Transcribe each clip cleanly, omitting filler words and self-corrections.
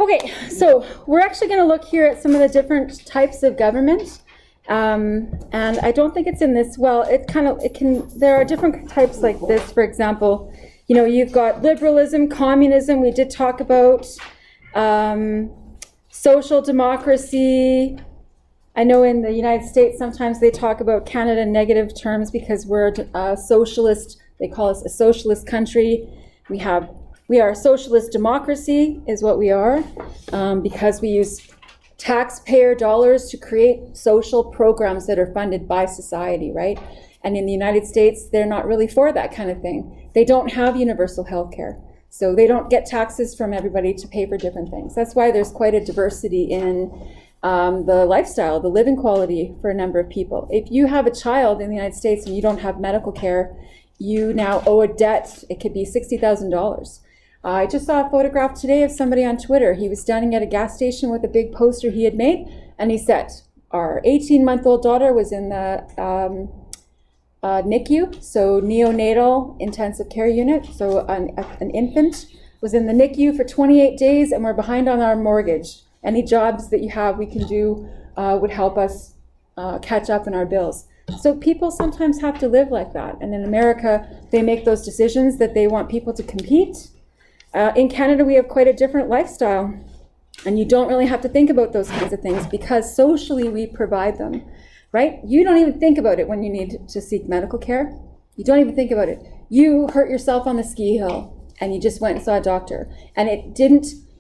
Okay, so we're actually going to look here at some of the different types of government. And I don't think it's in this, well, there are different types like this. For example, you've got liberalism, communism, we did talk about, social democracy. I know in the United States sometimes they talk about Canada in negative terms because we're a socialist, they call us a socialist country. We are a socialist democracy is what we are, because we use taxpayer dollars to create social programs that are funded by society, right? And in the United States, they're not really for that kind of thing. They don't have universal health care. So they don't get taxes from everybody to pay for different things. That's why there's quite a diversity in the lifestyle, the living quality for a number of people. If you have a child in the United States and you don't have medical care, you now owe a debt. It could be $60,000. I just saw a photograph today of somebody on Twitter. He was standing at a gas station with a big poster he had made, and he said, our 18-month-old daughter was in the NICU, so neonatal intensive care unit. So an infant was in the NICU for 28 days, and we're behind on our mortgage. Any jobs that you have we can do would help us catch up in our bills. So people sometimes have to live like that. And in America, they make those decisions that they want people to compete. In Canada, we have quite a different lifestyle, and you don't really have to think about those kinds of things because socially we provide them, right? You don't even think about it when you need to seek medical care. You don't even think about it. You hurt yourself on the ski hill, and you just went and saw a doctor, and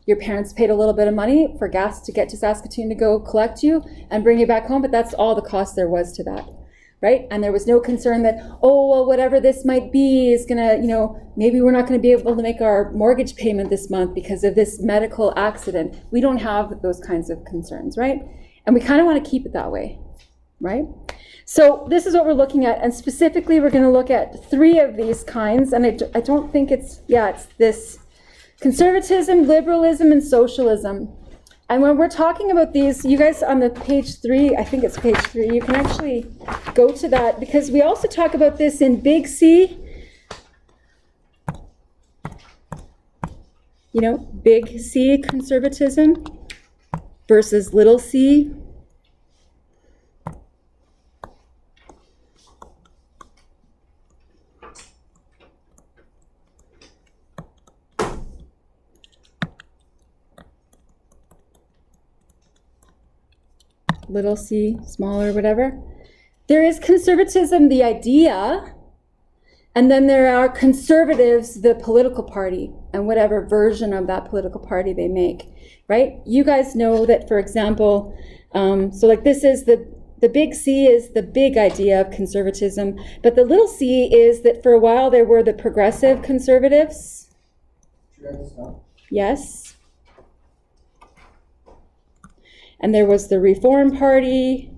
your parents paid a little bit of money for gas to get to Saskatoon to go collect you and bring you back home, but that's all the cost there was to that. Right? And there was no concern that, whatever this might be is gonna, maybe we're not gonna be able to make our mortgage payment this month because of this medical accident. We don't have those kinds of concerns, right? And we kind of want to keep it that way, right? So this is what we're looking at, and specifically we're gonna look at 3 of these kinds, and I don't think it's this: conservatism, liberalism, and socialism. And when we're talking about these, you guys on the page 3, I think it's page 3, you can actually go to that because we also talk about this in big C. Big C conservatism versus little c. Little c, smaller, whatever. There is conservatism, the idea, and then there are conservatives, the political party, and whatever version of that political party they make, right? You guys know that, for example, this is the big C is the big idea of conservatism, but the little c is that for a while there were the progressive conservatives. Yes. And there was the Reform Party.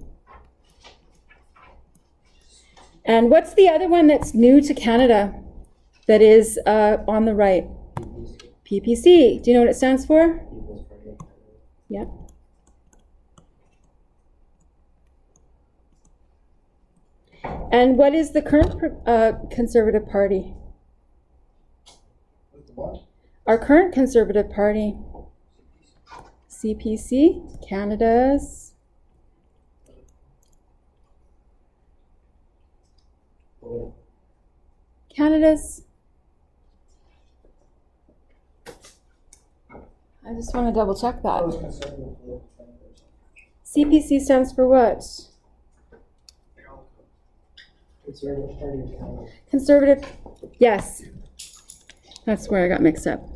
And what's the other one that's new to Canada that is on the right? PPC. Do you know what it stands for? Yeah. And what is the current Conservative Party? Our current Conservative Party. CPC, Canada's I just want to double check that. CPC stands for what? Conservative Party of Canada. Conservative, yes. That's where I got mixed up.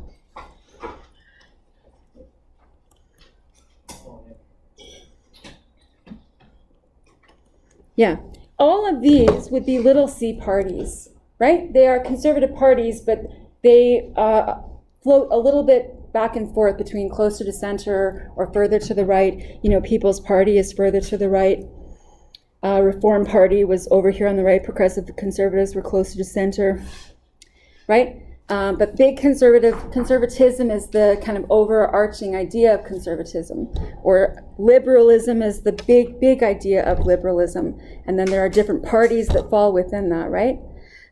Yeah, all of these would be little c parties, right? They are conservative parties, but they float a little bit back and forth between closer to center or further to the right. People's Party is further to the right. Reform Party was over here on the right. Progressive Conservatives were closer to center, right? But big conservatism is the kind of overarching idea of conservatism, or liberalism is the big idea of liberalism. And then there are different parties that fall within that, right?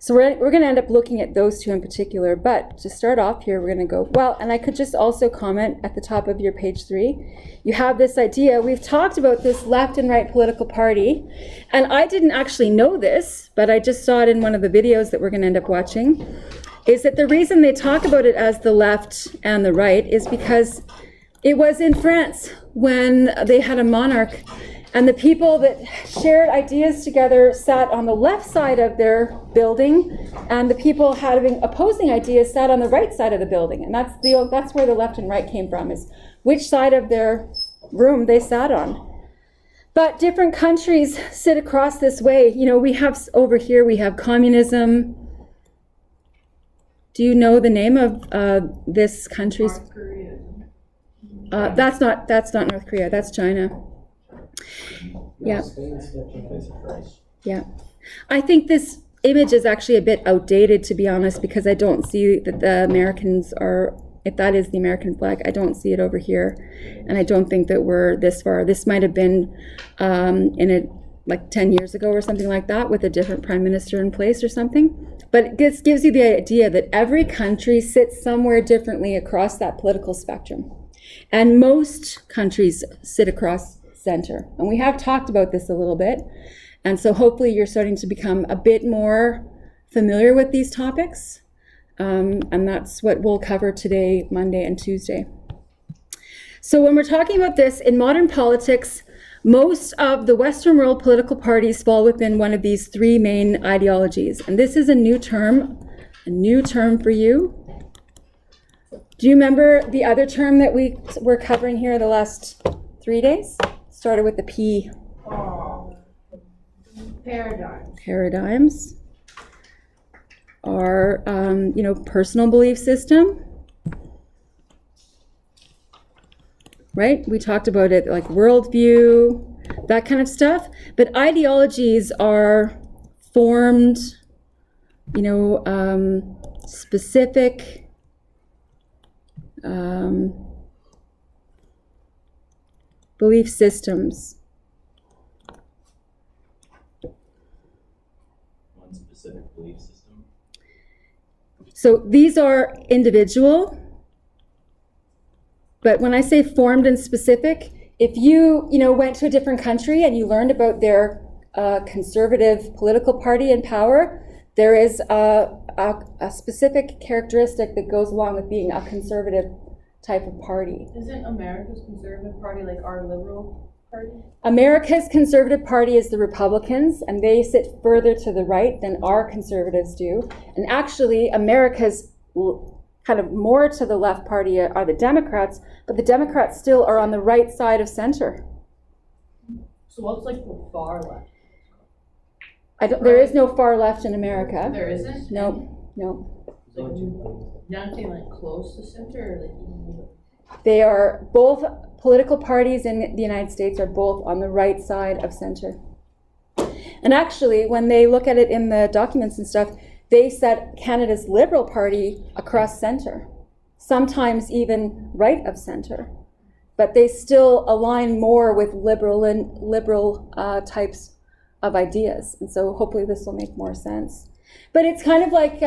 So we're going to end up looking at those two in particular, but to start off here, we're going to go, well, and I could just also comment at the top of your page 3, you have this idea, we've talked about this left and right political party, and I didn't actually know this, but I just saw it in one of the videos that we're going to end up watching, is that the reason they talk about it as the left and the right is because it was in France when they had a monarch, and the people that shared ideas together sat on the left side of their building, and the people having opposing ideas sat on the right side of the building. And that's where the left and right came from, is which side of their room they sat on. But different countries sit across this way. You know, we have over here, we have communism. Do you know the name of this country's? North Korea. That's not North Korea, that's China. Yeah. Yeah. I think this image is actually a bit outdated, to be honest, because I don't see that the Americans are, if that is the American flag, I don't see it over here. And I don't think that we're this far. This might have been like 10 years ago or something like that, with a different prime minister in place or something. But this gives you the idea that every country sits somewhere differently across that political spectrum. And most countries sit across center. And we have talked about this a little bit. And so hopefully you're starting to become a bit more familiar with these topics. And that's what we'll cover today, Monday and Tuesday. So when we're talking about this, in modern politics, most of the Western world political parties fall within one of these 3 main ideologies. And this is a new term for you. Do you remember the other term that we were covering here the last 3 days? Started with the P. Paradigms are, personal belief system. Right? We talked about it, like worldview, that kind of stuff. But ideologies are formed, specific, belief systems. One specific belief system. So these are individual, but when I say formed and specific, if you went to a different country and you learned about their conservative political party in power, there is a specific characteristic that goes along with being a conservative type of party. Isn't America's conservative party like our liberal party? America's conservative party is the Republicans, and they sit further to the right than our conservatives do. And actually, America's kind of more to the left party are the Democrats, but the Democrats still are on the right side of center. So what's like the far left? There is no far left in America. There isn't? No. Like, nothing like close to center? Or like, they are both political parties in the United States are both on the right side of center. And actually, when they look at it in the documents and stuff, they set Canada's Liberal Party across center, sometimes even right of center. But they still align more with liberal types of ideas. And so hopefully this will make more sense. But it's kind of like,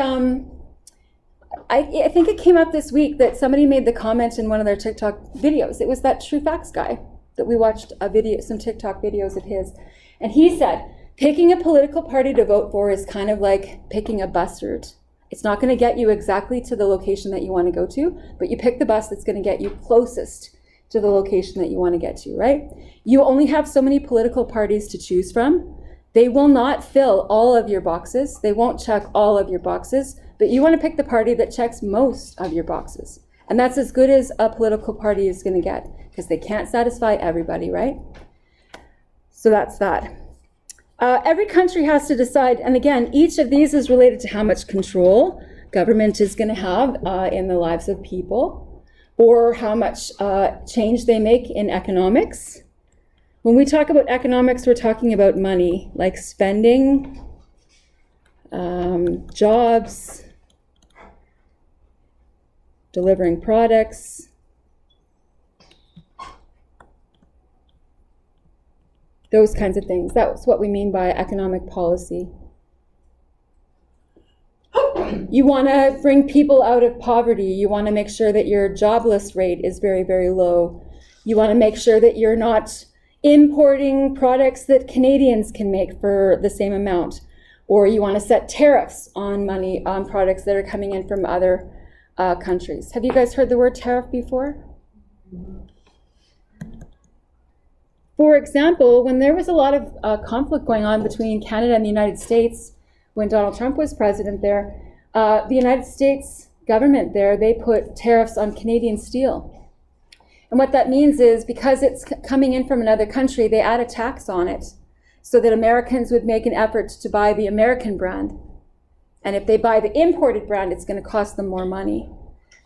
I think it came up this week that somebody made the comment in one of their TikTok videos. It was that True Facts guy that we watched some TikTok videos of his. And he said, picking a political party to vote for is kind of like picking a bus route. It's not going to get you exactly to the location that you want to go to, but you pick the bus that's going to get you closest to the location that you want to get to, right? You only have so many political parties to choose from. They will not fill all of your boxes. They won't check all of your boxes, but you want to pick the party that checks most of your boxes. And that's as good as a political party is going to get, because they can't satisfy everybody, right? So that's that. Every country has to decide, and again, each of these is related to how much control government is going to have in the lives of people, or how much change they make in economics. When we talk about economics, we're talking about money, like spending, jobs, delivering products. Those kinds of things. That's what we mean by economic policy. You want to bring people out of poverty. You want to make sure that your jobless rate is very, very low. You want to make sure that you're not importing products that Canadians can make for the same amount. Or you want to set tariffs on products that are coming in from other countries. Have you guys heard the word tariff before? For example, when there was a lot of conflict going on between Canada and the United States, when Donald Trump was president there, the United States government there, they put tariffs on Canadian steel. And what that means is because it's coming in from another country, they add a tax on it so that Americans would make an effort to buy the American brand. And if they buy the imported brand, it's going to cost them more money.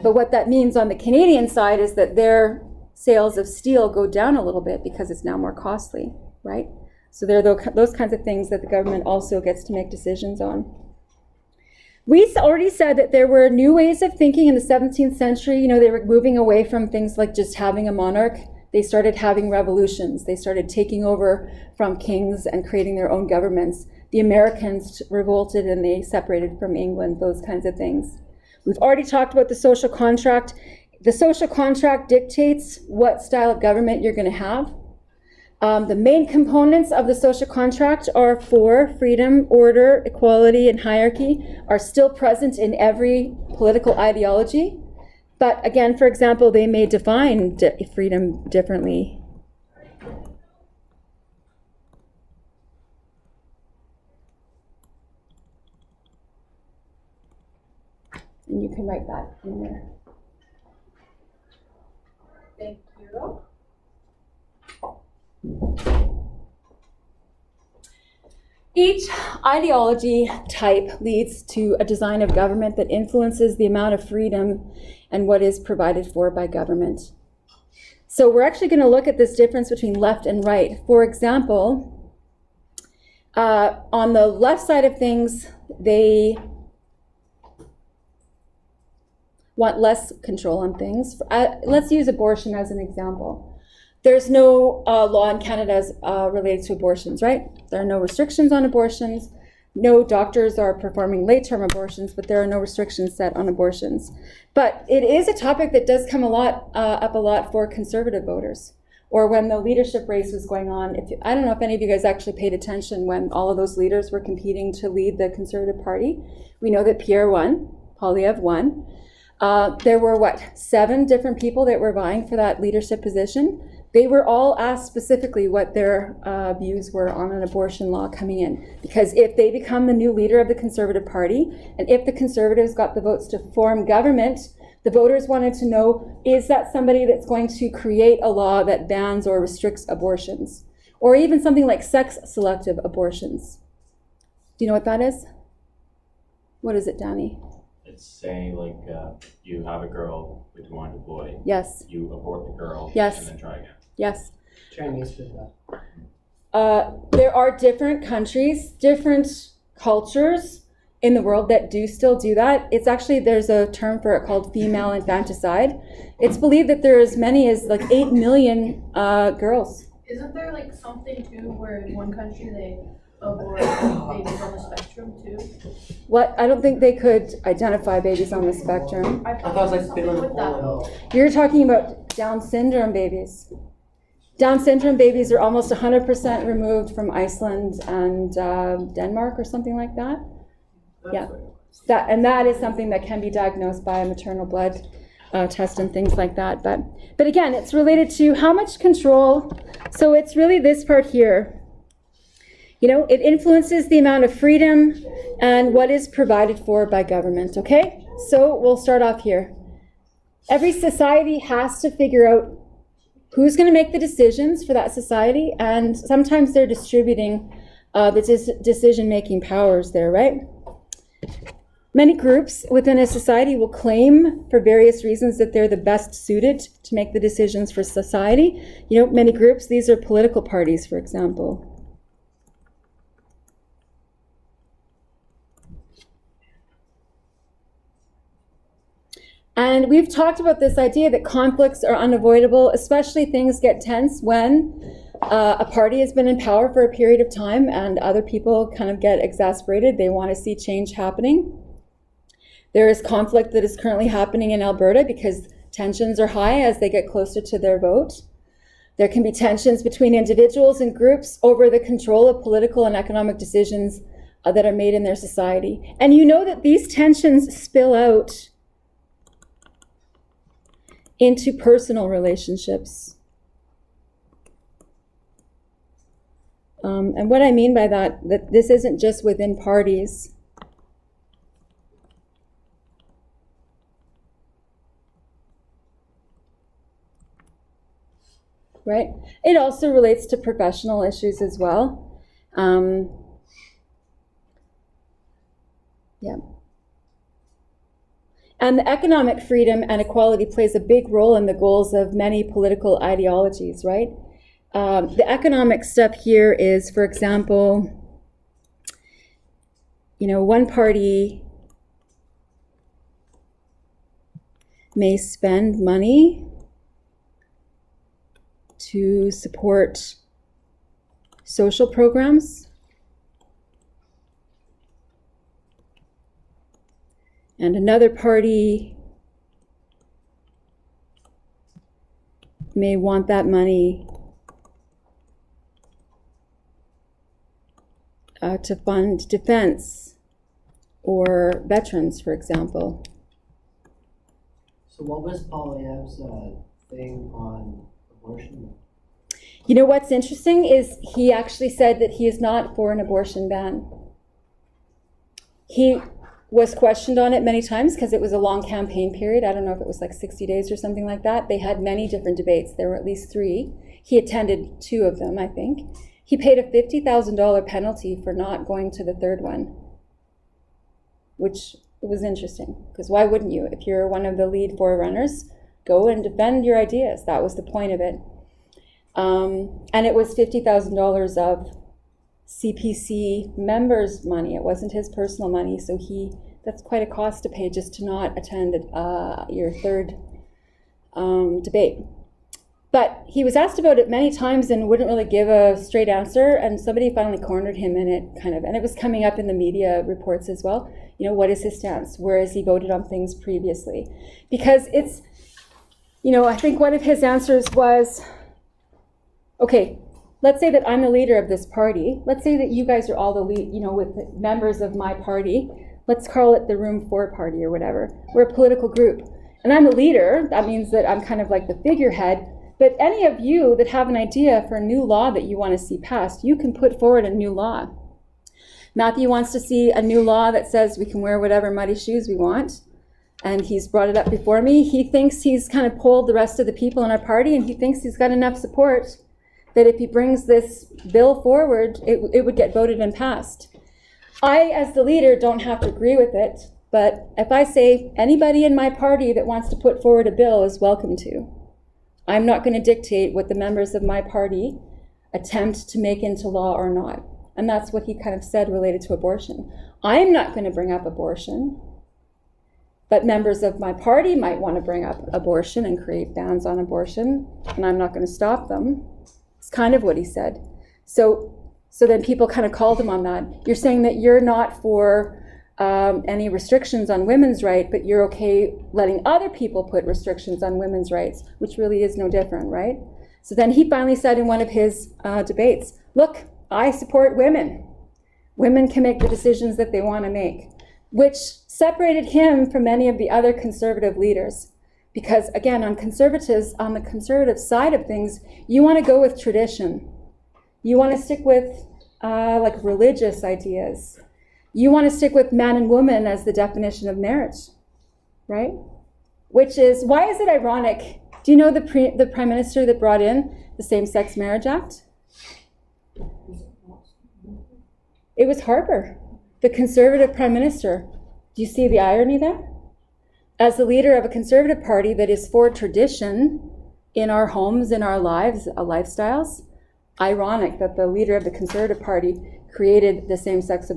But what that means on the Canadian side is that their sales of steel go down a little bit because it's now more costly, right? So there are those kinds of things that the government also gets to make decisions on. We already said that there were new ways of thinking in the 17th century. You know, they were moving away from things like just having a monarch. They started having revolutions. They started taking over from kings and creating their own governments. The Americans revolted and they separated from England, those kinds of things. We've already talked about the social contract. The social contract dictates what style of government you're going to have. The main components of the social contract are freedom, order, equality, and hierarchy are still present in every political ideology. But again, for example, they may define freedom differently. And you can write that in there. Thank you. Each ideology type leads to a design of government that influences the amount of freedom and what is provided for by government. So we're actually going to look at this difference between left and right. For example, on the left side of things, they want less control on things. Let's use abortion as an example. There's no law in Canada related to abortions, right? There are no restrictions on abortions. No doctors are performing late-term abortions, but there are no restrictions set on abortions. But it is a topic that does come up a lot for conservative voters. Or when the leadership race was going on, I don't know if any of you guys actually paid attention when all of those leaders were competing to lead the Conservative Party. We know that Pierre won, Poilievre won. There were, 7 different people that were vying for that leadership position. They were all asked specifically what their views were on an abortion law coming in. Because if they become the new leader of the Conservative Party, and if the Conservatives got the votes to form government, the voters wanted to know, is that somebody that's going to create a law that bans or restricts abortions? Or even something like sex-selective abortions. Do you know what that is? What is it, Danny? It's saying like you have a girl but you want a boy. Yes. You abort the girl. Yes. And then try again. Yes. Chinese did that. There are different countries, different cultures in the world that do still do that. It's actually, there's a term for it called female infanticide. It's believed that there are as many as 8 million girls. Isn't there something too where in one country they abort babies on the spectrum too? What? I don't think they could identify babies on the spectrum. I I thought it was something Finland with and that. Poland. You're talking about Down syndrome babies. Down syndrome babies are almost 100% removed from Iceland and Denmark or something like that. Yeah. That is something that can be diagnosed by a maternal blood test and things like that. But again, it's related to how much control. So it's really this part here. You know, it influences the amount of freedom and what is provided for by government, okay? So we'll start off here. Every society has to figure out who's going to make the decisions for that society, and sometimes they're distributing the decision-making powers there, right? Many groups within a society will claim for various reasons that they're the best suited to make the decisions for society. You know, many groups, these are political parties, for example. And we've talked about this idea that conflicts are unavoidable, especially things get tense when a party has been in power for a period of time and other people kind of get exasperated. They want to see change happening. There is conflict that is currently happening in Alberta because tensions are high as they get closer to their vote. There can be tensions between individuals and groups over the control of political and economic decisions that are made in their society. And you know that these tensions spill out into personal relationships. And what I mean by that this isn't just within parties. Right? It also relates to professional issues as well. Yeah. And the economic freedom and equality plays a big role in the goals of many political ideologies, right? The economic stuff here is, for example, one party may spend money to support social programs, and another party may want that money to fund defense or veterans, for example. So what was Poilievre's thing on abortion? You know what's interesting is he actually said that he is not for an abortion ban. He was questioned on it many times because it was a long campaign period. I don't know if it was like 60 days or something like that. They had many different debates. There were at least 3. He attended 2 of them, I think. He paid a $50,000 penalty for not going to the 3rd one, which was interesting, because why wouldn't you? If you're one of the lead forerunners, go and defend your ideas. That was the point of it. And it was $50,000 of CPC members' money. It wasn't his personal money, so that's quite a cost to pay just to not attend your 3rd debate. But he was asked about it many times and wouldn't really give a straight answer, and somebody finally cornered him in it, and it was coming up in the media reports as well. What is his stance? Where has he voted on things previously? Because it's, I think one of his answers was, okay, let's say that I'm the leader of this party. Let's say that you guys are all the lead, with the members of my party. Let's call it the Room 4 party or whatever. We're a political group. And I'm the leader. That means that I'm kind of like the figurehead. But any of you that have an idea for a new law that you want to see passed, you can put forward a new law. Matthew wants to see a new law that says we can wear whatever muddy shoes we want. And he's brought it up before me. He thinks he's kind of polled the rest of the people in our party, and he thinks he's got enough support that if he brings this bill forward, it would get voted and passed. I, as the leader, don't have to agree with it, but if I say anybody in my party that wants to put forward a bill is welcome to, I'm not going to dictate what the members of my party attempt to make into law or not. And that's what he kind of said related to abortion. I'm not going to bring up abortion, but members of my party might want to bring up abortion and create bans on abortion, and I'm not going to stop them. It's kind of what he said. So then people kind of called him on that. You're saying that you're not for any restrictions on women's rights, but you're okay letting other people put restrictions on women's rights, which really is no different, right? So then he finally said in one of his debates, look, I support women. Women can make the decisions that they want to make, which separated him from many of the other conservative leaders. Because again, on the conservative side of things, you want to go with tradition. You want to stick with like religious ideas. You want to stick with man and woman as the definition of marriage, right? Which is, why is it ironic? Do you know the prime minister that brought in the Same-Sex Marriage Act? It was Harper, the conservative prime minister. Do you see the irony there? As the leader of a conservative party that is for tradition in our homes, in our lives, lifestyles, ironic that the leader of the conservative party created the same-sex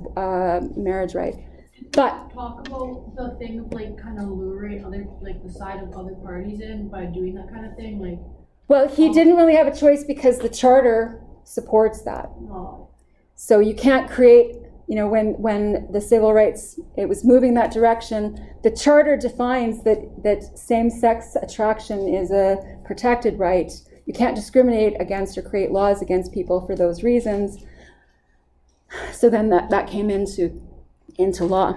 marriage right. But talk about the thing of like kind of luring other, like the side of other parties in by doing that kind of thing, like. Well, he didn't really have a choice because the charter supports that. No. So you can't create when the civil rights, it was moving that direction, the charter defines that same-sex attraction is a protected right. You can't discriminate against or create laws against people for those reasons. So then that came into law.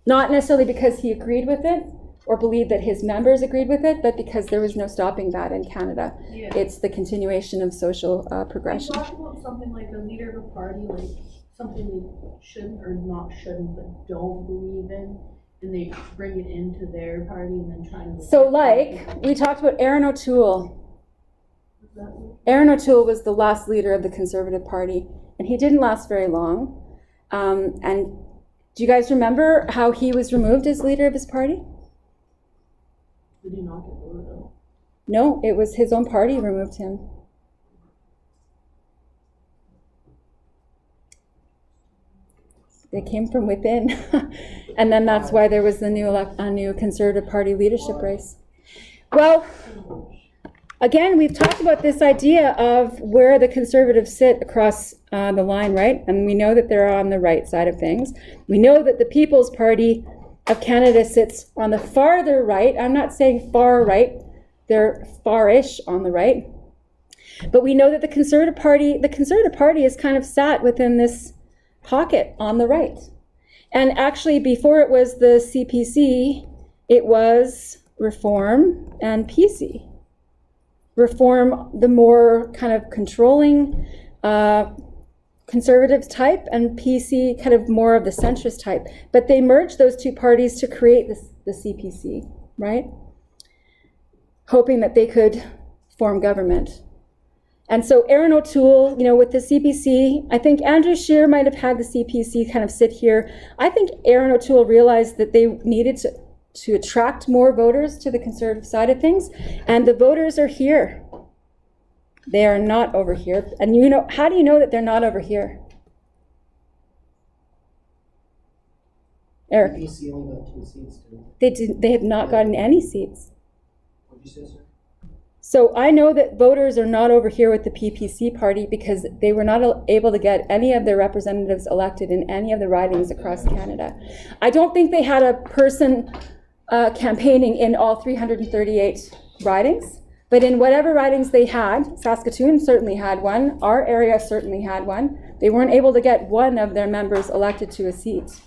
Not necessarily because he agreed with it or believed that his members agreed with it, but because there was no stopping that in Canada. Yeah. It's the continuation of social progression. We talked about something like the leader of a party, like something they shouldn't or not shouldn't, but don't believe in, and they bring it into their party and then try to... So like, we talked about Aaron O'Toole. Is that what- Aaron O'Toole was the last leader of the Conservative Party, and he didn't last very long. And do you guys remember how he was removed as leader of his party? Did he not get voted out? No, it was his own party removed him. They came from within. And then that's why there was the new Conservative Party leadership race. Well, again, we've talked about this idea of where the Conservatives sit across the line, right? And we know that they're on the right side of things. We know that the People's Party of Canada sits on the farther right. I'm not saying far right. They're far-ish on the right. But we know that the Conservative Party is kind of sat within this pocket on the right. And actually, before it was the CPC, it was Reform and PC. Reform, the more kind of controlling conservative type, and PC kind of more of the centrist type. But they merged those two parties to create the CPC, right? Hoping that they could form government. And so Aaron O'Toole, with the CPC, I think Andrew Scheer might have had the CPC kind of sit here. I think Aaron O'Toole realized that they needed to attract more voters to the conservative side of things, and the voters are here. They are not over here. And how do you know that they're not over here? Eric? PC only got 2 seats, too. They have not gotten any seats. What'd you say, sir? So I know that voters are not over here with the PPC party because they were not able to get any of their representatives elected in any of the ridings across Canada. I don't think they had a person campaigning in all 338 ridings, but in whatever ridings they had, Saskatoon certainly had one, our area certainly had one, they weren't able to get one of their members elected to a seat.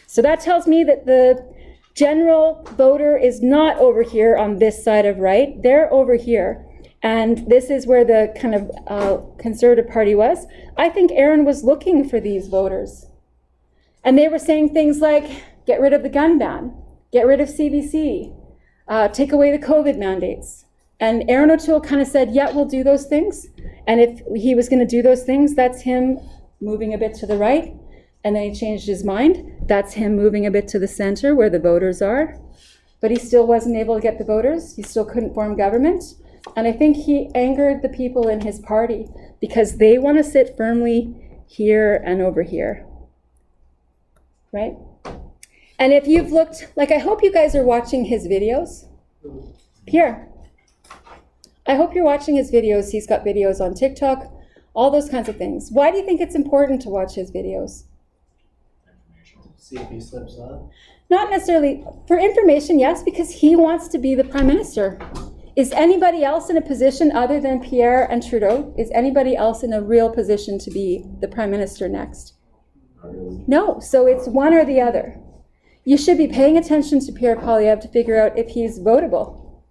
So that tells me that the general voter is not over here on this side of right, they're over here. And this is where the kind of Conservative Party was. I think Aaron was looking for these voters. And they were saying things like, get rid of the gun ban, get rid of CBC, take away the COVID mandates. And Aaron O'Toole kind of said, yeah, we'll do those things. And if he was going to do those things, that's him moving a bit to the right. And then he changed his mind. That's him moving a bit to the center where the voters are. But he still wasn't able to get the voters. He still couldn't form government. And I think he angered the people in his party because they want to sit firmly here and over here. Right? And if you've looked, I hope you guys are watching his videos. Pierre, I hope you're watching his videos. He's got videos on TikTok, all those kinds of things. Why do you think it's important to watch his videos? See if he slips up. Not necessarily for information, yes, because he wants to be the Prime Minister. Is anybody else in a position other than Pierre and Trudeau? Is anybody else in a real position to be the Prime Minister next? No, so it's one or the other. You should be paying attention to Pierre Poilievre to figure out if he's votable.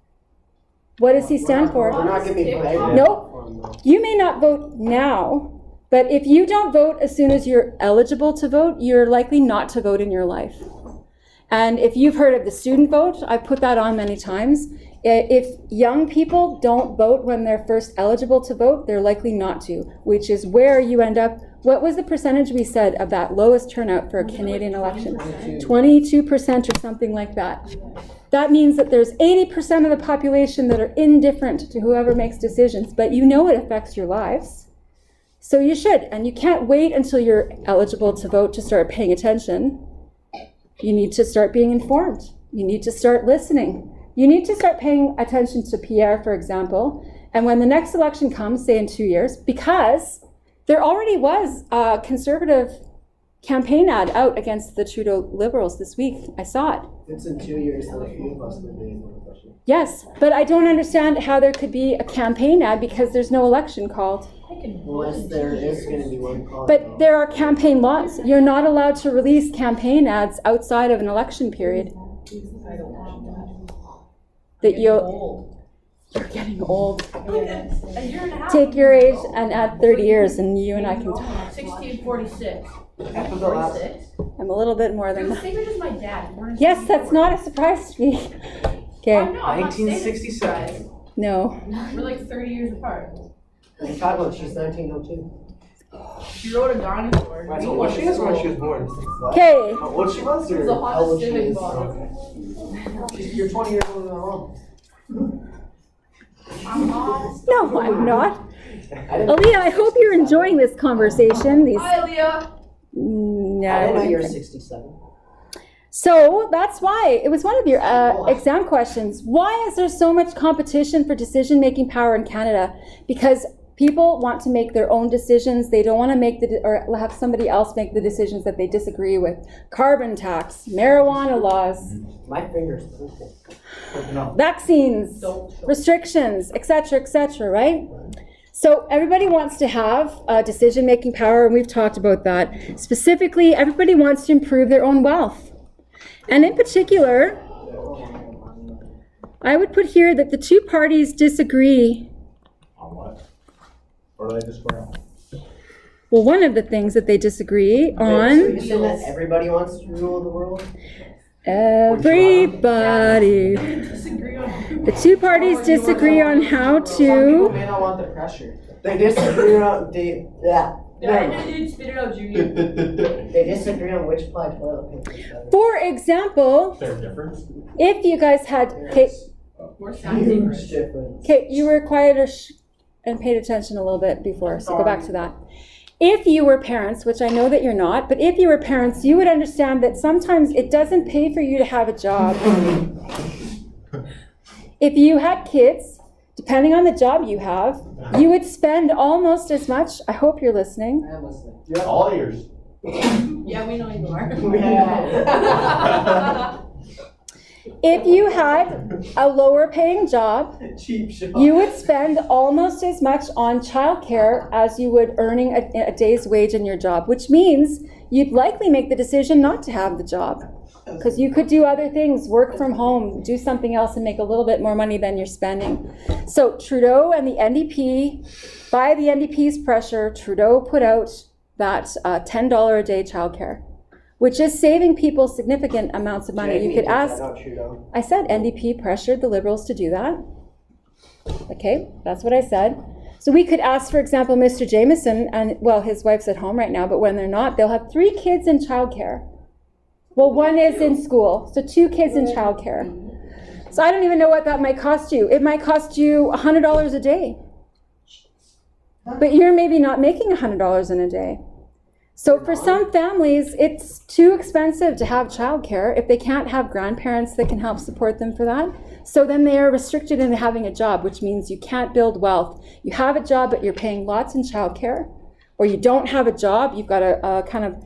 What does he stand for? We're not going to be playing. Nope. You may not vote now, but if you don't vote as soon as you're eligible to vote, you're likely not to vote in your life. And if you've heard of the student vote, I've put that on many times. If young people don't vote when they're first eligible to vote, they're likely not to, which is where you end up. What was the percentage we said of that lowest turnout for a Canadian election? 22% or something like that. That means that there's 80% of the population that are indifferent to whoever makes decisions, but you know it affects your lives. So you should, and you can't wait until you're eligible to vote to start paying attention. You need to start being informed. You need to start listening. You need to start paying attention to Pierre, for example, and when the next election comes, say in 2 years, because there already was a Conservative campaign ad out against the Trudeau Liberals this week. I saw it. It's in 2 years, then a few of us will be in the question. Yes, but I don't understand how there could be a campaign ad because there's no election called. Unless there is gonna be one called. But there are campaign laws. You're not allowed to release campaign ads outside of an election period. That you're getting old. A year and a half. Take your age and add 30 years and you and I can talk. 1646. After the last- 46? I'm a little bit more You're than the that. same age as my dad. We're in Yes, the that's same not a surprise to me. order. Okay, I'm not 1967. no. We're like 30 years apart. In Chicago, she's 1902. She rode a dinosaur. Right, so what she is when she was born? Okay, How old she was, It was or a how Honda old she Civic is? bottle. Okay. You're 20 years older than my mom. I'm not. no, I'm not. I didn't- Aaliyah, I hope you're enjoying this conversation. These, Hi, Leah. no, I didn't know you were think- 67. So that's why it was one of your exam questions. Why is there so much competition for decision-making power in Canada? Because people want to make their own decisions. They don't want to make or have somebody else make the decisions that they disagree with. Carbon tax, marijuana laws, My fingers. vaccines, Don't. restrictions, etc., right? So everybody wants to have decision-making power, and we've talked about that. Specifically, everybody wants to improve their own wealth. And in particular, I would put here that the two parties disagree. On what? What do they disagree on? Well, one of the things that they disagree So on, you're saying that everybody wants to rule the world? everybody. Disagree on. The two parties disagree on how Some people to. may not want the pressure. They disagree on Spit it out, Junior. They disagree on which ply toilet paper is better. For example, Is there a difference? if you guys had, okay, We're Huge sounding. difference. you were quiet and paid attention a little bit before, so go back to that. If you were parents, which I know that you're not, but if you were parents, you would understand that sometimes it doesn't pay for you to have a job. If you had kids, depending on the job you have, you would spend almost as much. I hope you're listening. I am listening. All ears. Yeah, we know you are. If you had a lower paying job, Cheap shot. you would spend almost as much on childcare as you would earning a day's wage in your job, which means you'd likely make the decision not to have the job. Because you could do other things, work from home, do something else and make a little bit more money than you're spending. So Trudeau and the NDP, by the NDP's pressure, Trudeau put out that $10 a day childcare, which is saving people significant amounts of money. You could ask, I said NDP pressured the Liberals to do that. Okay, that's what I said. So we could ask, for example, Mr. Jameson, and well, his wife's at home right now, but when they're not, they'll have 3 kids in childcare. Well, 1 is in school, so 2 kids in childcare. So I don't even know what that might cost you. It might cost you $100 a day. But you're maybe not making $100 in a day. So for some families, it's too expensive to have childcare if they can't have grandparents that can help support them for that. So then they are restricted into having a job, which means you can't build wealth. You have a job, but you're paying lots in childcare. Or you don't have a job, you've got a kind of,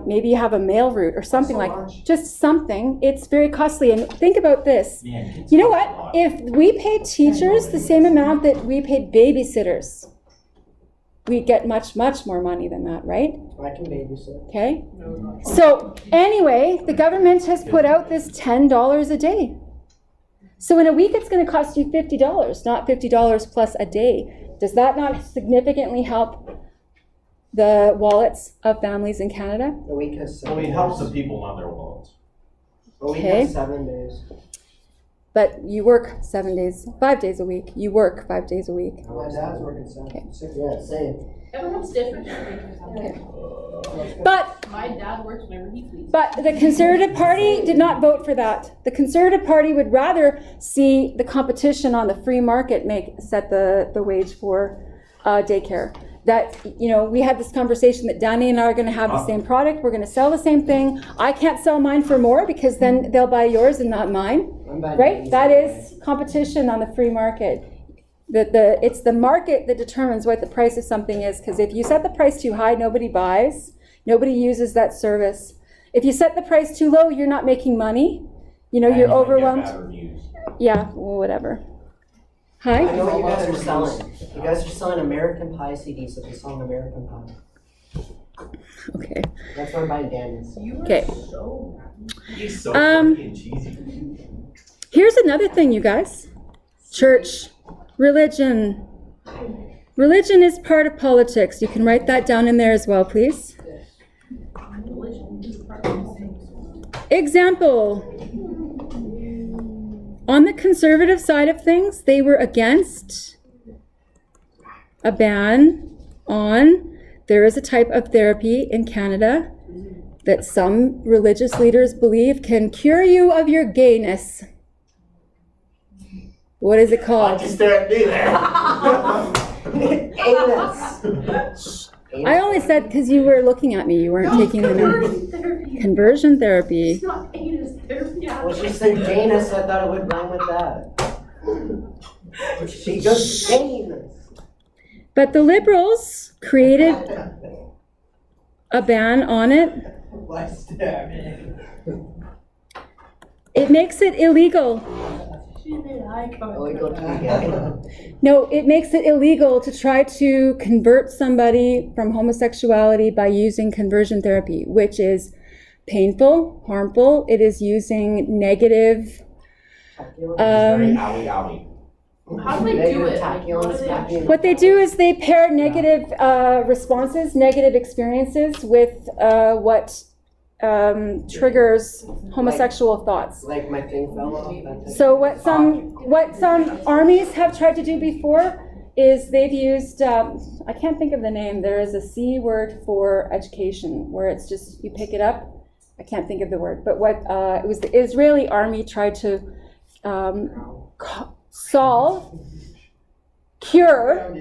maybe you have a mail route or something just something. It's very costly. And think about this. Man, You know what? If we paid teachers the same amount that we paid babysitters, we'd get much, much more money than that, right? I can babysit. Okay? So anyway, the government has put out this $10 a day. So in a week, it's going to cost you $50, not $50 plus a day. Does that not significantly help the wallets of families in Canada? A week has 7 Well, it days. helps the people, not their wallets. A week Okay. has 7 days. But you work 7 days, 5 days a week. You work 5 days a week. My dad's working 7. Yeah, same. Everyone's different. But My dad works whenever he pleases. But the Conservative Party did not vote for that. The Conservative Party would rather see the competition on the free market set the wage for daycare. That, we had this conversation that Danny and I are going to have the same product. We're going to sell the same thing. I can't sell mine for more because then they'll buy yours and not mine. Right? That is competition on the free market. It's the market that determines what the price of something is, because if you set the price too high, nobody buys. Nobody uses that service. If you set the price too low, you're not making money. You know, And you're you might get overwhelmed. bad reviews. Yeah, well, whatever. I Hi? know what you guys are selling. You guys are selling American Pie CDs, so they're selling American Pie. Okay. That's why I'm buying Danny's. You are Okay. so He's so Um, funky and cheesy. Here's another thing, you guys. Church, religion. Religion is part of politics. You can write that down in there as well, please. religion is part of things. Example. On the conservative side of things, they were against a ban on, there is a type of therapy in Canada that some religious leaders believe can cure you of your gayness. What is it called? stare at me there. Anus. I only said because you were looking at me, you weren't taking the note. Conversion therapy. Conversion therapy. It's not anus therapy. Well, she said Danus, so I thought it would rhyme with that. She goes Danus. But the Liberals created a ban on it. Why stare at me? It makes it illegal. She made eye contact. Oh, we go to the guy. No, it makes it illegal to try to convert somebody from homosexuality by using conversion therapy, which is painful, harmful. It is using negative. Very owie owie. How do they do it? Like, what do they What they do is they pair negative responses, negative experiences with what triggers homosexual thoughts. Like my thing fell off. That's it. So what some armies have tried to do before is they've used, I can't think of the name, there is a C word for education, where it's just, you pick it up, I can't think of the word, but what, it was the Israeli army tried to cure,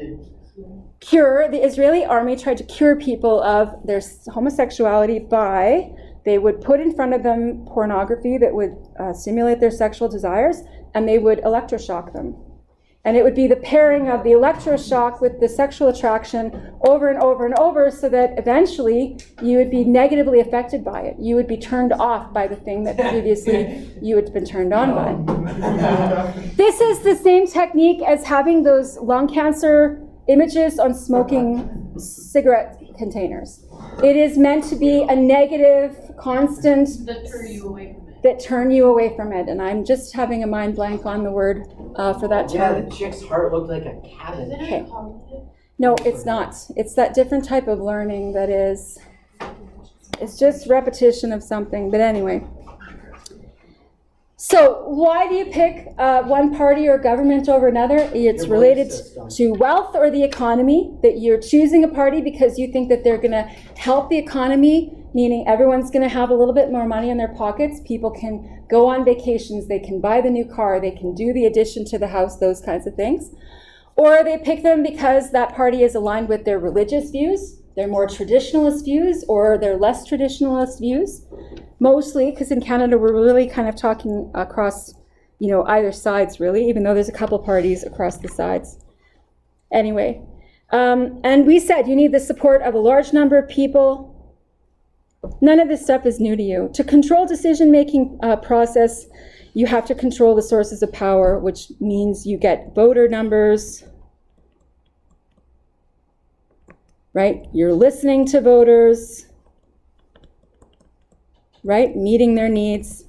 the Israeli army tried to cure people of their homosexuality by, they would put in front of them pornography that would stimulate their sexual desires, and they would electroshock them. And it would be the pairing of the electroshock with the sexual attraction over and over and over, so that eventually you would be negatively affected by it. You would be turned off by the thing that previously you had been turned on by. This is the same technique as having those lung cancer images on smoking cigarette containers. It is meant to be a negative, constant, that turn you away from it? that turn you away from it. And I'm just having a mind blank on the word for that Yeah, term. the chick's heart looked like a Is cabin. it Okay. cognitive? No, it's not. It's that different type of learning that is, it's just repetition of something. But anyway. So why do you pick one party or government over another? It's Your related belief system. to wealth or the economy, that you're choosing a party because you think that they're going to help the economy, meaning everyone's going to have a little bit more money in their pockets. People can go on vacations, they can buy the new car, they can do the addition to the house, those kinds of things. Or they pick them because that party is aligned with their religious views, their more traditionalist views, or their less traditionalist views. Mostly, because in Canada we're really kind of talking across, either sides really, even though there's a couple parties across the sides. Anyway, and we said you need the support of a large number of people. None of this stuff is new to you. To control decision-making process, you have to control the sources of power, which means you get voter numbers, right? You're listening to voters, right? Meeting their needs.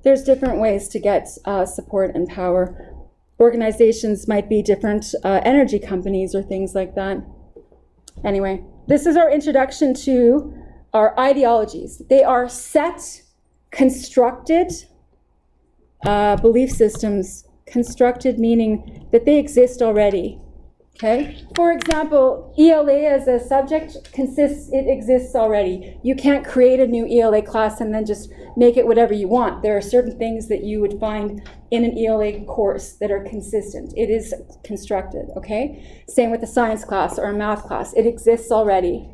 There's different ways to get support and power. Organizations might be different energy companies or things like that. Anyway, this is our introduction to our ideologies. They are set, constructed belief systems. Constructed meaning that they exist already. Okay? For example, ELA as a subject it exists already. You can't create a new ELA class and then just make it whatever you want. There are certain things that you would find in an ELA course that are consistent. It is constructed, okay? Same with a science class or a math class. It exists already.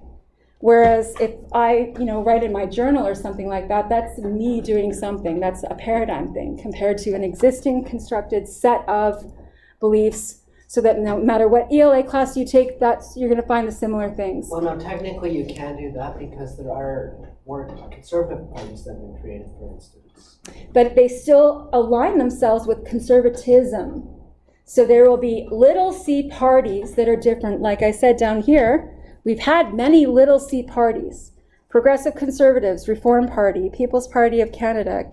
Whereas if I, write in my journal or something like that, that's me doing something. That's a paradigm thing compared to an existing constructed set of beliefs, So that no matter what ELA class you take, you're going to find the similar things. Well, no, technically you can do that because there are more conservative parties that have been created, for instance. But they still align themselves with conservatism. So there will be little c parties that are different. Like I said down here, we've had many little c parties. Progressive Conservatives, Reform Party, People's Party of Canada,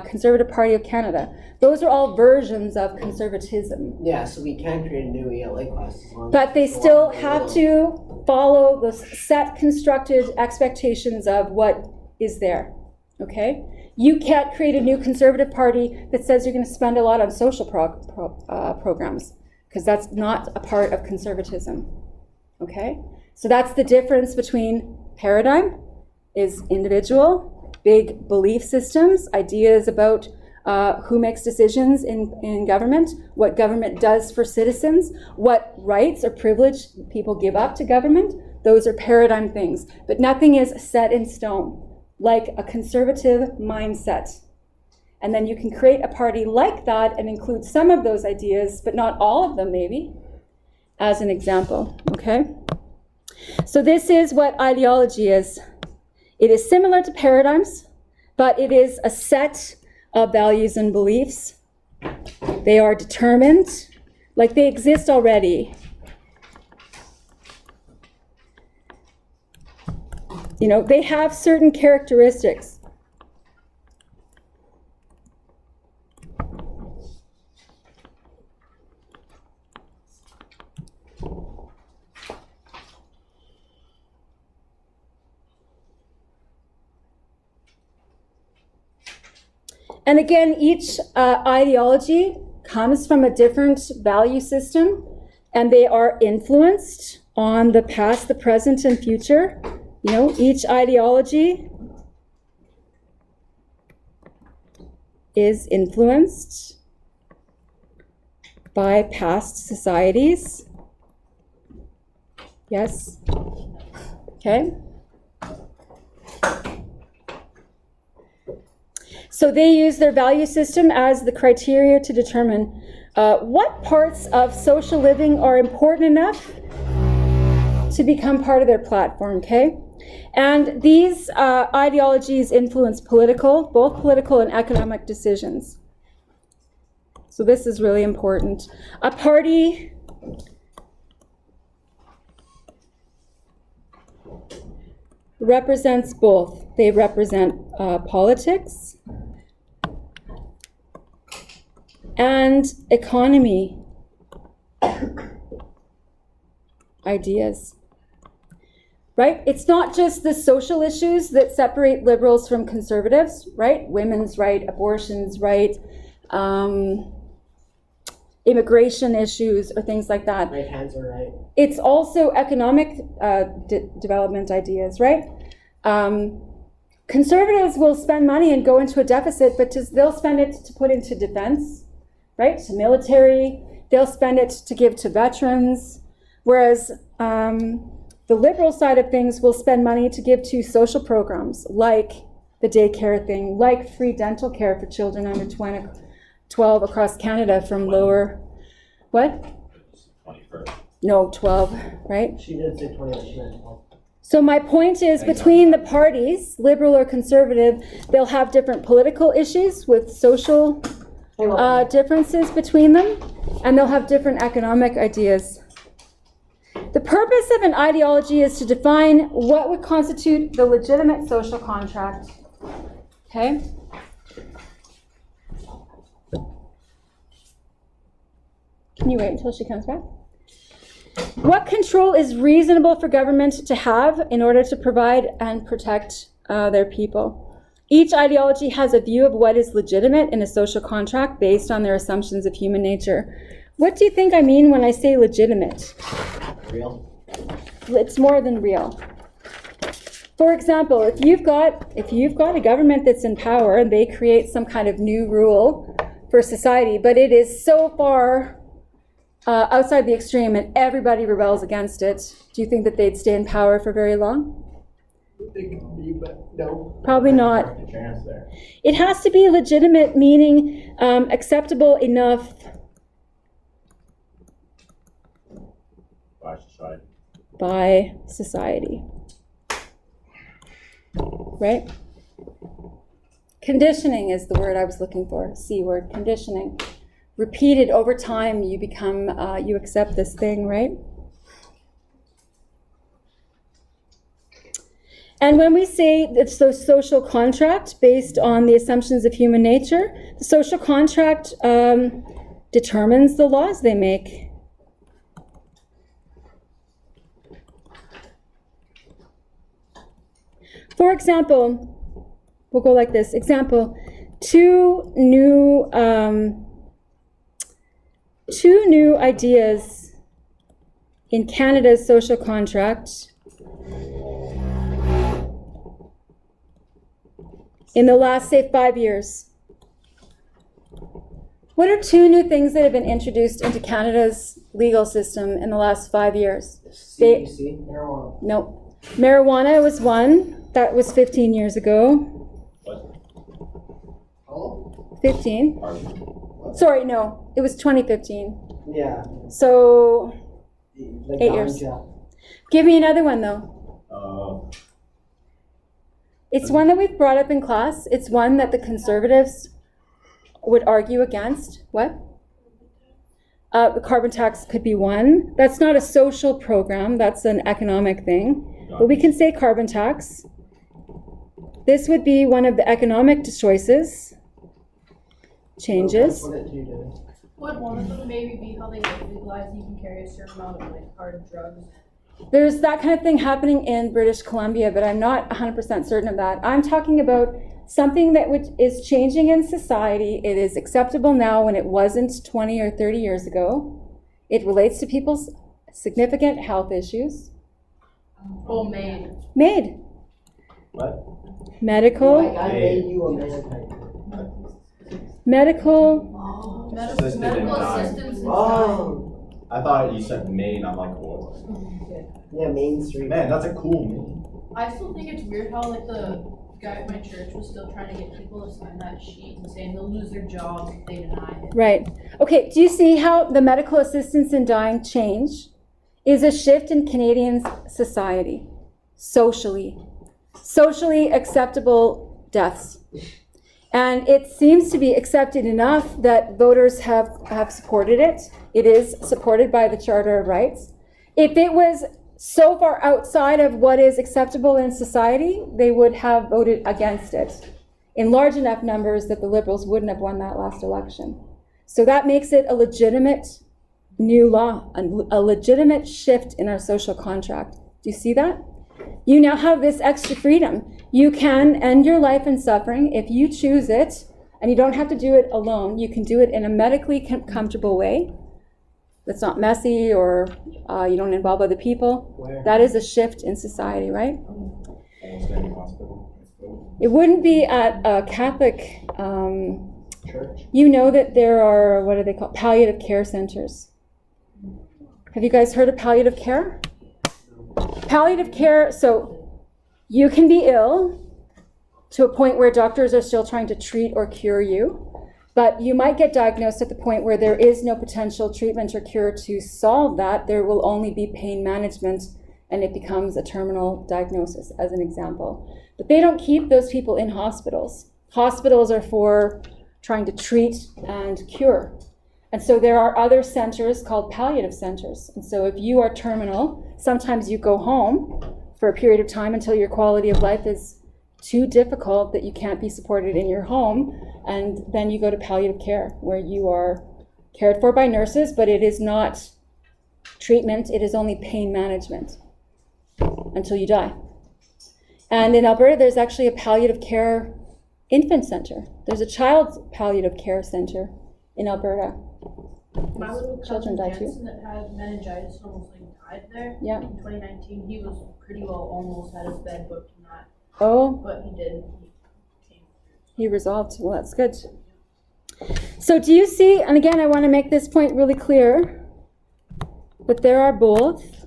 Conservative Party of Canada. Those are all versions of conservatism. Yeah, so we can create a new ELA class as long as But they it's still along the have middle. to follow the set constructed expectations of what is there, okay? You can't create a new conservative party that says you're going to spend a lot on social programs, because that's not a part of conservatism, okay? So that's the difference between paradigm is individual, big belief systems, ideas about who makes decisions in government, what government does for citizens, what rights or privilege people give up to government. Those are paradigm things, but nothing is set in stone, like a conservative mindset. And then you can create a party like that and include some of those ideas, but not all of them maybe, as an example, okay? So this is what ideology is. It is similar to paradigms, but it is a set of values and beliefs. They are determined, like they exist already. You know, they have certain characteristics. And again, each ideology comes from a different value system, and they are influenced on the past, the present, and future. You know, each ideology is influenced by past societies. Yes? Okay. So they use their value system as the criteria to determine what parts of social living are important enough to become part of their platform, okay? And these ideologies influence both political and economic decisions. So this is really important. A party represents both. They represent politics and economy ideas. Right? It's not just the social issues that separate liberals from conservatives, right? Women's right, abortion's right, immigration issues, or things like that. Right hands are right. It's also economic development ideas, right? Conservatives will spend money and go into a deficit, but they'll spend it to put into defense, right? To military. They'll spend it to give to veterans. Whereas the liberal side of things will spend money to give to social programs, like the daycare thing, like free dental care for children under 12 across Canada from lower, what? 21st. No, 12, right? She did say 20, she meant 12. So my point is, between the parties, liberal or conservative, they'll have different political issues with social differences between them, and they'll have different economic ideas. The purpose of an ideology is to define what would constitute the legitimate social contract. Okay? Can you wait until she comes back? What control is reasonable for government to have in order to provide and protect their people? Each ideology has a view of what is legitimate in a social contract based on their assumptions of human nature. What do you think I mean when I say legitimate? Real? It's more than real. For example, if you've got a government that's in power and they create some kind of new rule for society, but it is so far outside the extreme and everybody rebels against it, do you think that they'd stay in power for very long? It could be, but no. Probably not. The chance there. It has to be legitimate, meaning acceptable enough by society. Right? Conditioning is the word I was looking for, C word, conditioning. Repeated over time, you become, you accept this thing, right? And when we say it's the social contract based on the assumptions of human nature, the social contract determines the laws they make. For example, we'll go like this. Example, two new ideas in Canada's social contract in the last, say, 5 years. What are two new things that have been introduced into Canada's legal system in the last 5 years? CBC, marijuana. No. Marijuana was one. That was 15 years ago. What? Oh? 15. Sorry, no. It was 2015. Yeah. So, The 8 years. ganja. Give me another one, though. It's one that we've brought up in class. It's one that the conservatives would argue against. What? The carbon tax could be one. That's not a social program. That's an economic thing. But we can say carbon tax. This would be one of the economic choices. Changes. What did you do? Would one of them maybe be how they legalize you can carry a certain amount of like hard drugs? There's that kind of thing happening in British Columbia, but I'm not 100% certain of that. I'm talking about something that is changing in society. It is acceptable now when it wasn't 20 or 30 years ago. It relates to people's significant health issues. Oh, made. Made. What? Medical. Like I made you a man. Medical. Assisted in Medical dying. assistance. Oh. I thought you said Maine. I'm like, oh. Yeah, Main Street. Man, that's a cool name. I still think it's weird how like the guy at my church was still trying to get people to sign that sheet and saying they'll lose their jobs if they deny it. Right. Okay, do you see how the medical assistance in dying change is a shift in Canadian society, socially acceptable deaths? And it seems to be accepted enough that voters have supported it. It is supported by the Charter of Rights. If it was so far outside of what is acceptable in society, they would have voted against it in large enough numbers that the Liberals wouldn't have won that last election. So that makes it a legitimate new law, a legitimate shift in our social contract. Do you see that? You now have this extra freedom. You can end your life in suffering if you choose it, and you don't have to do it alone. You can do it in a medically comfortable way that's not messy or you don't involve other people. Where? That is a shift in society, right? Almost any hospital. It wouldn't be at a Catholic, Church. you know that there are, what are they called, palliative care centers. Have you guys heard of palliative care? Palliative care, so you can be ill to a point where doctors are still trying to treat or cure you, but you might get diagnosed at the point where there is no potential treatment or cure to solve that. There will only be pain management, and it becomes a terminal diagnosis, as an example. But they don't keep those people in hospitals. Hospitals are for trying to treat and cure. And so there are other centers called palliative centers. And so if you are terminal, sometimes you go home for a period of time until your quality of life is too difficult that you can't be supported in your home. And then you go to palliative care, where you are cared for by nurses, but it is not treatment, it is only pain management until you die. And in Alberta, there's actually a palliative care infant center. There's a child's palliative care center in Alberta. My little Children cousin die too. Jensen that had meningitis and almost like died there Yeah. in 2019. He was pretty well almost had his bed booked and that, Oh, but he didn't. He came through. he resolved. Well, that's good. So do you see, and again, I want to make this point really clear, but there are both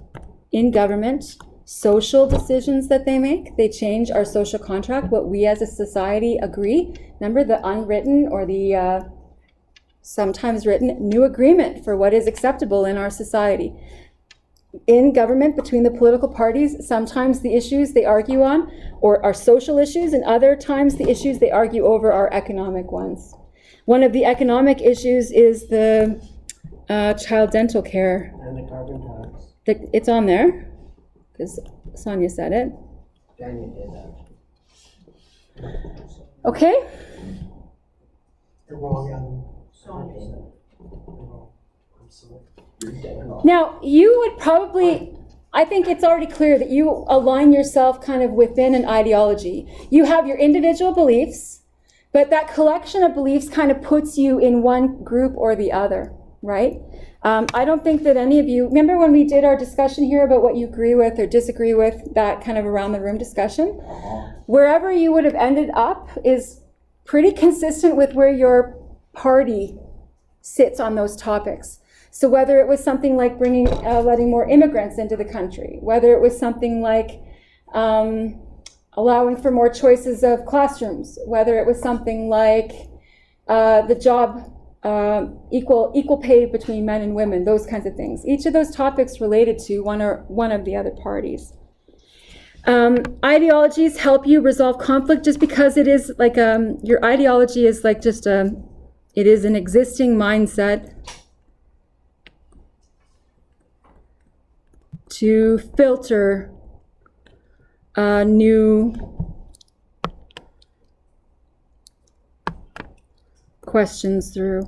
in government social decisions that they make. They change our social contract, what we as a society agree. Remember the unwritten or the sometimes written new agreement for what is acceptable in our society. in government between the political parties. Sometimes the issues they argue on are social issues, and other times the issues they argue over are economic ones. One of the economic issues is the child dental care. And the carbon tax. It's on there, because Sonia said it. Daniel did that. Okay? You're wrong, Adam. Sonia. I'm sorry. You're dead wrong. Now, you would probably, I think it's already clear that you align yourself kind of within an ideology. You have your individual beliefs, but that collection of beliefs kind of puts you in one group or the other, right? I don't think that any of you, remember when we did our discussion here about what you agree with or disagree with, that kind of around the room discussion? Wherever you would have ended up is pretty consistent with where your party sits on those topics. So whether it was something like letting more immigrants into the country, whether it was something like allowing for more choices of classrooms, whether it was something like the job, equal pay between men and women, those kinds of things. Each of those topics related to one of the other parties. Ideologies help you resolve conflict just because it is like your ideology is like just it is an existing mindset to filter new questions through.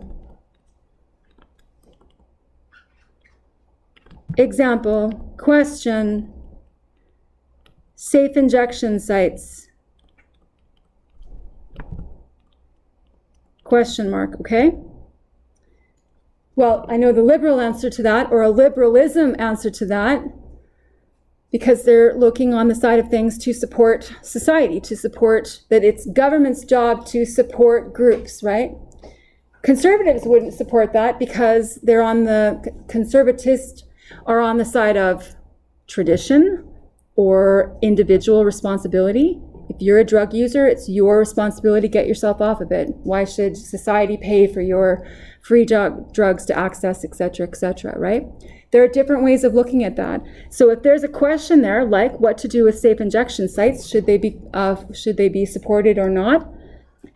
Example, question, safe injection sites. Question mark, okay? Well, I know the liberal answer to that, or a liberalism answer to that, because they're looking on the side of things to support society, to support that it's government's job to support groups, right? Conservatives wouldn't support that because they're on conservatists are on the side of tradition or individual responsibility. If you're a drug user, it's your responsibility to get yourself off of it. Why should society pay for your free drugs to access, et cetera, right? There are different ways of looking at that. So if there's a question there, like what to do with safe injection sites, should they be supported or not?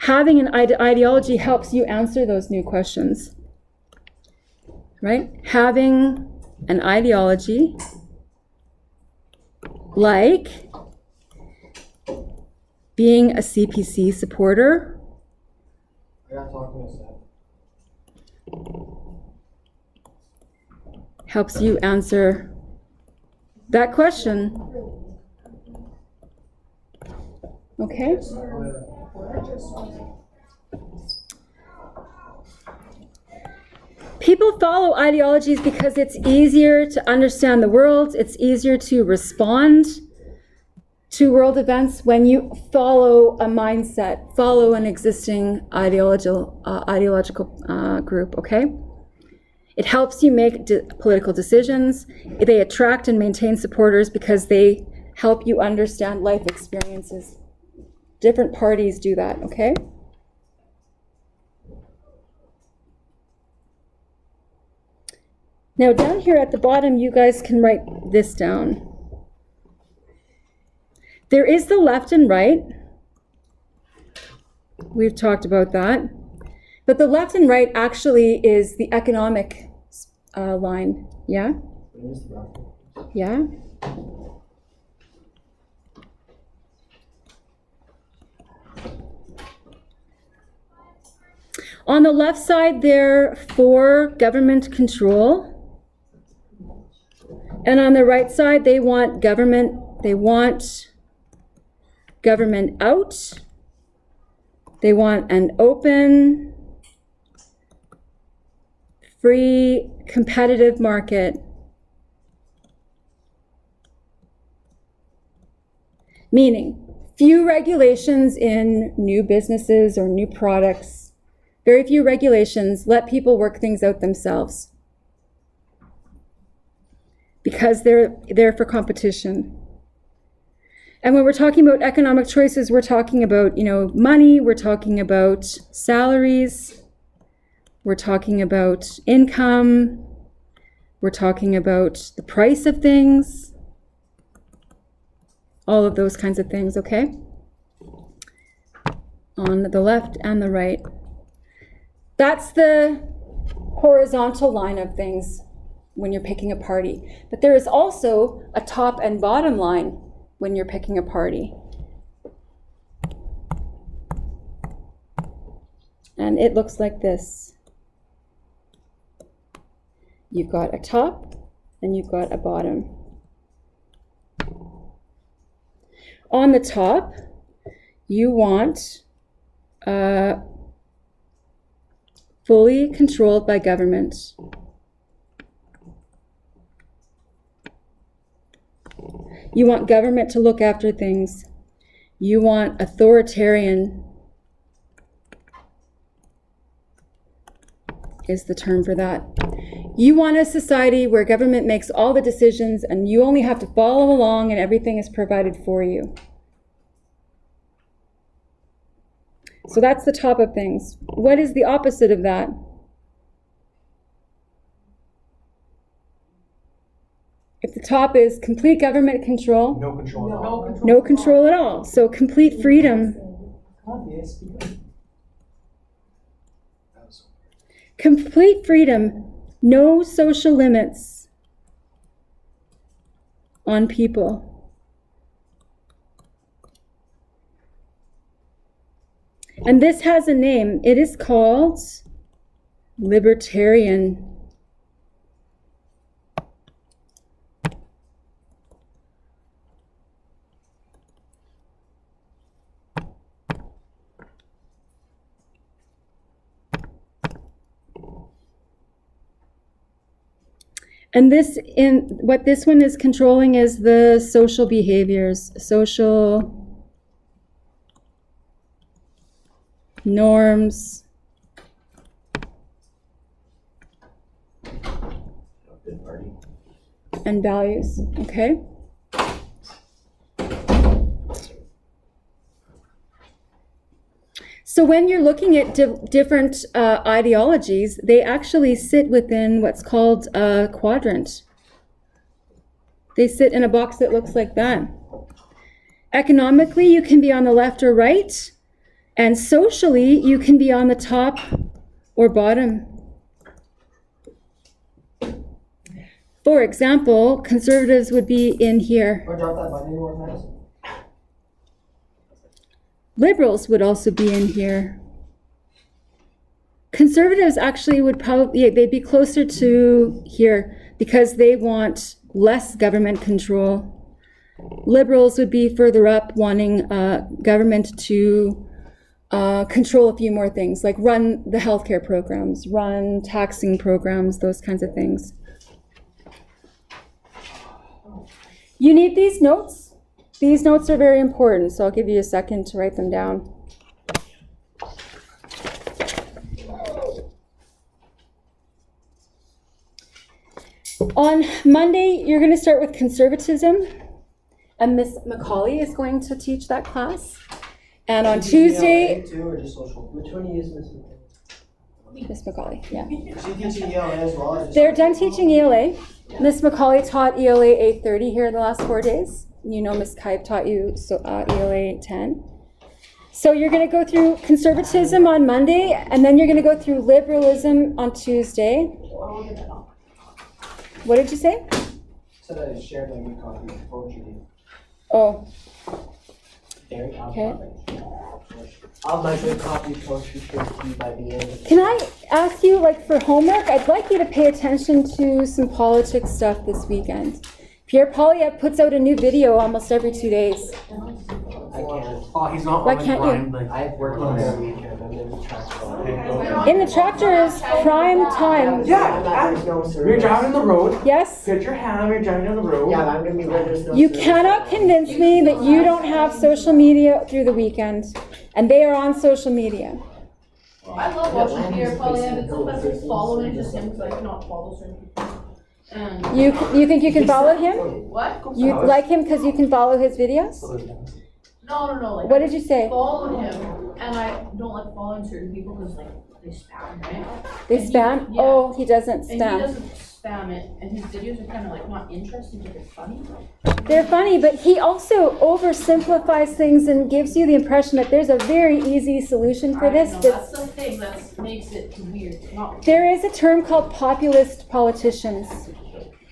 Having an ideology helps you answer those new questions, right? Having an ideology like being a CPC supporter. I got talking to that. Helps you answer that question. Okay? People follow ideologies because it's easier to understand the world, it's easier to respond to world events when you follow a mindset, follow an existing ideological group, okay? It helps you make political decisions. They attract and maintain supporters because they help you understand life experiences. Different parties do that, okay? Now down here at the bottom, you guys can write this down. There is the left and right. We've talked about that. But the left and right actually is the economic line. Yeah? Yeah? On the left side, they're for government control. And on the right side, they want government out. They want an open, free, competitive market. Meaning, few regulations in new businesses or new products. Very few regulations. Let people work things out themselves. Because they're there for competition. And when we're talking about economic choices, we're talking about, money, we're talking about salaries, we're talking about income, We're talking about the price of things, all of those kinds of things, okay? On the left and the right. That's the horizontal line of things when you're picking a party. But there is also a top and bottom line when you're picking a party. And it looks like this. You've got a top and you've got a bottom. On the top, you want fully controlled by government. You want government to look after things. You want authoritarian is the term for that. You want a society where government makes all the decisions and you only have to follow along and everything is provided for you. So that's the top of things. What is the opposite of that? If the top is complete government control, No control at all. no control at all. So complete freedom. Complete freedom, no social limits on people. And this has a name. It is called libertarian. And what this one is controlling is the social behaviors, social norms. Good party. And values, okay? So when you're looking at different ideologies, they actually sit within what's called a quadrant. They sit in a box that looks like that. Economically, you can be on the left or right, and socially, you can be on the top or bottom. For example, conservatives would be in here. Or drop that button more times. Liberals would also be in here. Conservatives actually would probably, they'd be closer to here because they want less government control. Liberals would be further up, wanting government to control a few more things, like run the healthcare programs, run taxing programs, those kinds of things. You need these notes. These notes are very important, so I'll give you a second to write them down. On Monday, you're going to start with conservatism, and Miss Macaulay is going to teach that class. And on Tuesday, Too, or just social? Which one do you use, Miss Macaulay, yeah. Is she teaching ELA as well? Or just They're done teaching ELA. Miss Macaulay taught ELA 8:30 here the last 4 days. You know Miss Kipe taught you ELA 10. So you're going to go through conservatism on Monday, and then you're going to go through liberalism on Tuesday. What did you say? Said I shared my good copy of poetry. Oh, Okay. I'll have my good copy poetry to you by the end of can I ask you, like, for homework, I'd like you to pay attention to some politics stuff this weekend. Pierre Poilievre puts out a new video almost every 2 days. I can't. Oh, he's not Why on the can't you? grind, like, I've worked on it all weekend. I'm in the tractor. In the tractor is prime time. Yeah, There's no You're service. driving on the road. Yes? Put your hand, you're driving down the road. Yeah, I'm gonna be where there's no You service. cannot convince me that you don't have social media through the weekend, and they are on social media. I love watching Pierre Poilievre. It's sometimes just following just him because I cannot follow certain people. And You think you can follow him? what? You like him because you can follow his videos? No. Like, What did you say? follow him, and I don't like following certain people because like they spam, right? They And spam? yeah. Oh, he doesn't And he spam. doesn't spam it, and his videos are kind of like not interesting, but they're funny. They're funny, but he also oversimplifies things and gives you the impression that there's a very easy solution for this. That's the thing that makes it weird. There is a term called populist politicians,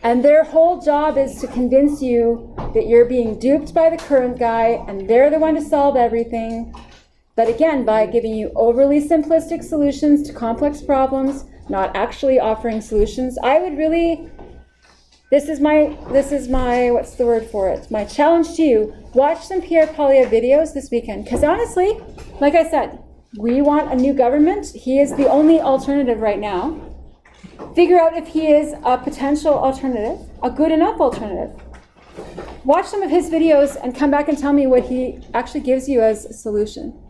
and their whole job is to convince you that you're being duped by the current guy, and they're the one to solve everything. But again, by giving you overly simplistic solutions to complex problems, not actually offering solutions. I would really, this is my, what's the word for it? My challenge to you, watch some Pierre Poilievre videos this weekend. Because honestly, like I said, we want a new government. He is the only alternative right now. Figure out if he is a potential alternative, a good enough alternative. Watch some of his videos and come back and tell me what he actually gives you as a solution.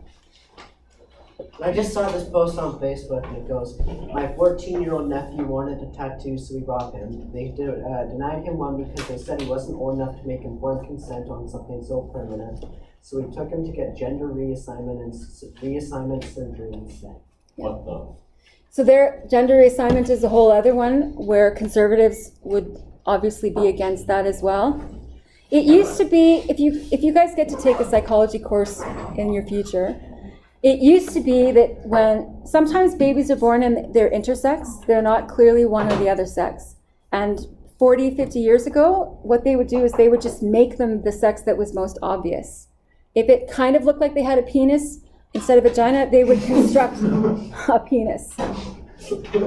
I just saw this post on Facebook and it goes, my 14-year-old nephew wanted a tattoo, so we brought him. They denied him one because they said he wasn't old enough to make informed consent on something so permanent. So we took him to get gender reassignment surgery instead. What the? So their gender reassignment is a whole other one where conservatives would obviously be against that as well. It used to be, if you guys get to take a psychology course in your future, it used to be that when sometimes babies are born and they're intersex, they're not clearly one or the other sex. And 40, 50 years ago, what they would do is they would just make them the sex that was most obvious. If it kind of looked like they had a penis instead of vagina, they would construct a penis.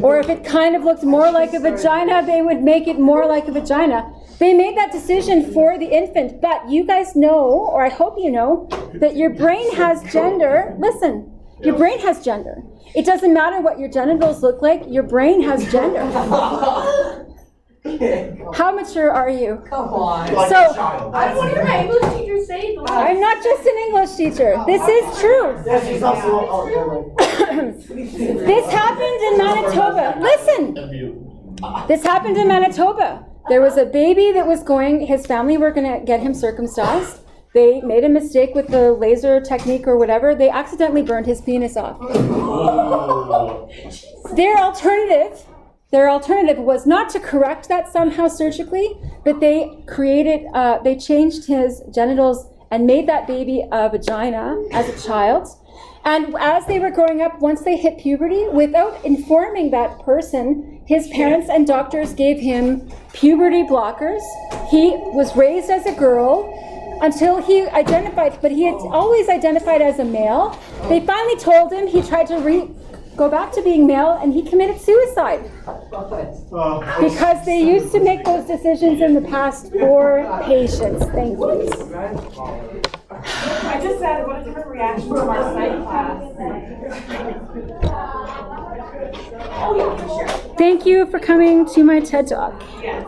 Or if it kind of looked more like a vagina, they would make it more like a vagina. They made that decision for the infant, but you guys know, or I hope you know, that your brain has gender. Listen, your brain has gender. It doesn't matter what your genitals look like, your brain has gender. How mature are you? Come on. So, I don't want to hear my English teacher say the I'm not just an English teacher. This is true. Yes, he's also This happened in Manitoba. Listen, this happened in Manitoba. There was a baby that was going, his family were going to get him circumcised. They made a mistake with the laser technique or whatever. They accidentally burned his penis off. Their alternative was not to correct that somehow surgically, but they changed his genitals and made that baby a vagina as a child. And as they were growing up, once they hit puberty, without informing that person, his parents and doctors gave him puberty blockers. He was raised as a girl until he identified, but he had always identified as a male. They finally told him, he tried to go back to being male, and he committed suicide. Because they used to make those decisions in the past for patients. Thank you. I just said, what a different reaction from our psych class. Thank you for coming to my TED Talk. Yes.